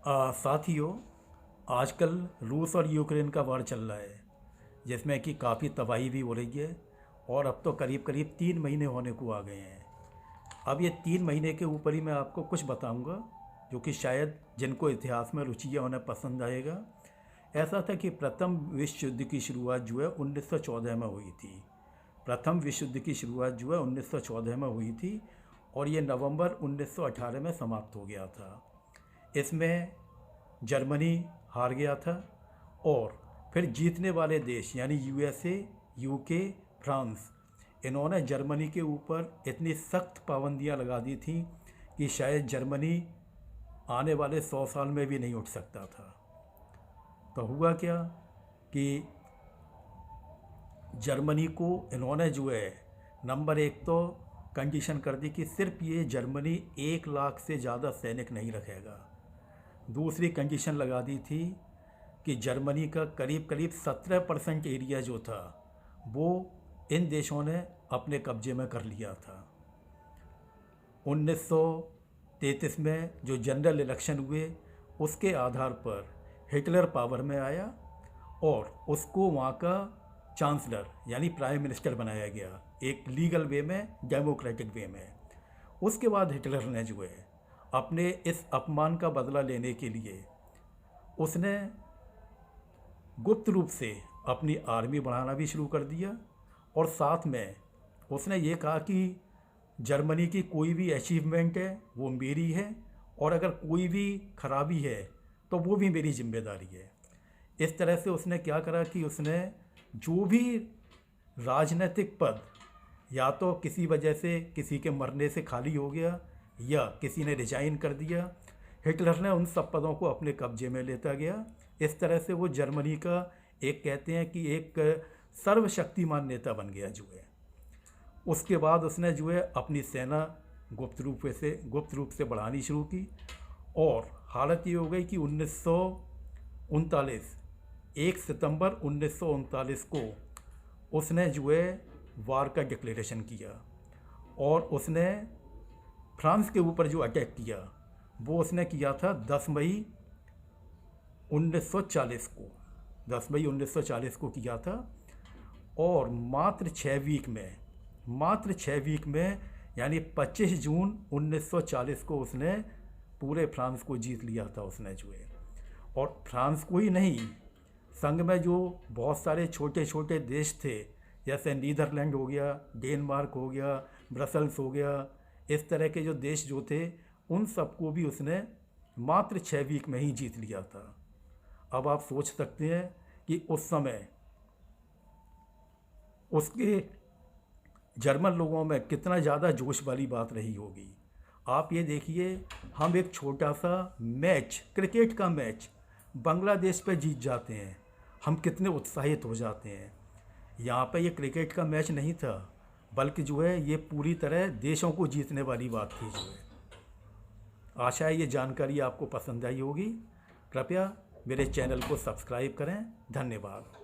साथियों, आजकल रूस और यूक्रेन का वार चल रहा है, जिसमें कि काफ़ी तबाही भी हो रही है। और अब तो करीब करीब 3 महीने होने को आ गए हैं। अब ये 3 महीने के ऊपर ही मैं आपको कुछ बताऊंगा, जो कि शायद जिनको इतिहास में रुचि है उन्हें पसंद आएगा। ऐसा था कि प्रथम विश्व युद्ध की शुरुआत जो है 1914 में हुई थी। प्रथम विश्व युद्ध की शुरुआत जो है 1914 में हुई थी और ये नवंबर 1918 में समाप्त हो गया था। इसमें जर्मनी हार गया था और फिर जीतने वाले देश यानी यूएसए, यूके, फ्रांस, इन्होंने जर्मनी के ऊपर इतनी सख्त पाबंदियां लगा दी थी कि शायद जर्मनी आने वाले 100 साल में भी नहीं उठ सकता था। तो हुआ क्या कि जर्मनी को इन्होंने जो है नंबर एक तो कंडीशन कर दी कि सिर्फ ये जर्मनी 1 लाख से ज़्यादा सैनिक नहीं रखेगा। दूसरी कंडीशन लगा दी थी कि जर्मनी का करीब करीब 17% एरिया जो था वो इन देशों ने अपने कब्जे में कर लिया था। 1933 में जो जनरल इलेक्शन हुए उसके आधार पर हिटलर पावर में आया और उसको वहाँ का चांसलर यानी प्राइम मिनिस्टर बनाया गया, एक लीगल वे में, डेमोक्रेटिक वे में। उसके बाद हिटलर ने जो है अपने इस अपमान का बदला लेने के लिए उसने गुप्त रूप से अपनी आर्मी बढ़ाना भी शुरू कर दिया और साथ में उसने ये कहा कि जर्मनी की कोई भी अचीवमेंट है वो मेरी है और अगर कोई भी खराबी है तो वो भी मेरी जिम्मेदारी है। इस तरह से उसने क्या करा कि उसने जो भी राजनीतिक पद या तो किसी वजह से किसी के मरने से खाली हो गया या किसी ने रिजाइन कर दिया, हिटलर ने उन सब पदों को अपने कब्जे में लेता गया। इस तरह से वो जर्मनी का एक कहते हैं कि एक सर्वशक्तिमान नेता बन गया जो है। उसके बाद उसने जो है अपनी सेना गुप्त रूप से बढ़ानी शुरू की और हालत ये हो गई कि 1 सितंबर 1939 को उसने जो है वार का डिक्लेरेशन किया और उसने फ्रांस के ऊपर जो अटैक किया वो उसने किया था 10 मई 1940 को। 10 मई 1940 को किया था और मात्र 6 वीक में यानी 25 जून 1940 को उसने पूरे फ्रांस को जीत लिया था उसने जो है। और फ्रांस को ही नहीं, संग में जो बहुत सारे छोटे छोटे देश थे, जैसे नीदरलैंड हो गया, डेनमार्क हो गया, ब्रसल्स हो गया, इस तरह के जो देश जो थे उन सबको भी उसने मात्र 6 वीक में ही जीत लिया था। अब आप सोच सकते हैं कि उस समय उसके जर्मन लोगों में कितना ज़्यादा जोश वाली बात रही होगी। आप ये देखिए, हम एक छोटा सा मैच, क्रिकेट का मैच बांग्लादेश पे जीत जाते हैं, हम कितने उत्साहित हो जाते हैं। यहाँ पे ये क्रिकेट का मैच नहीं था, बल्कि जो है ये पूरी तरह देशों को जीतने वाली बात थी जो है। आशा है ये जानकारी आपको पसंद आई होगी। कृपया मेरे चैनल को सब्सक्राइब करें। धन्यवाद।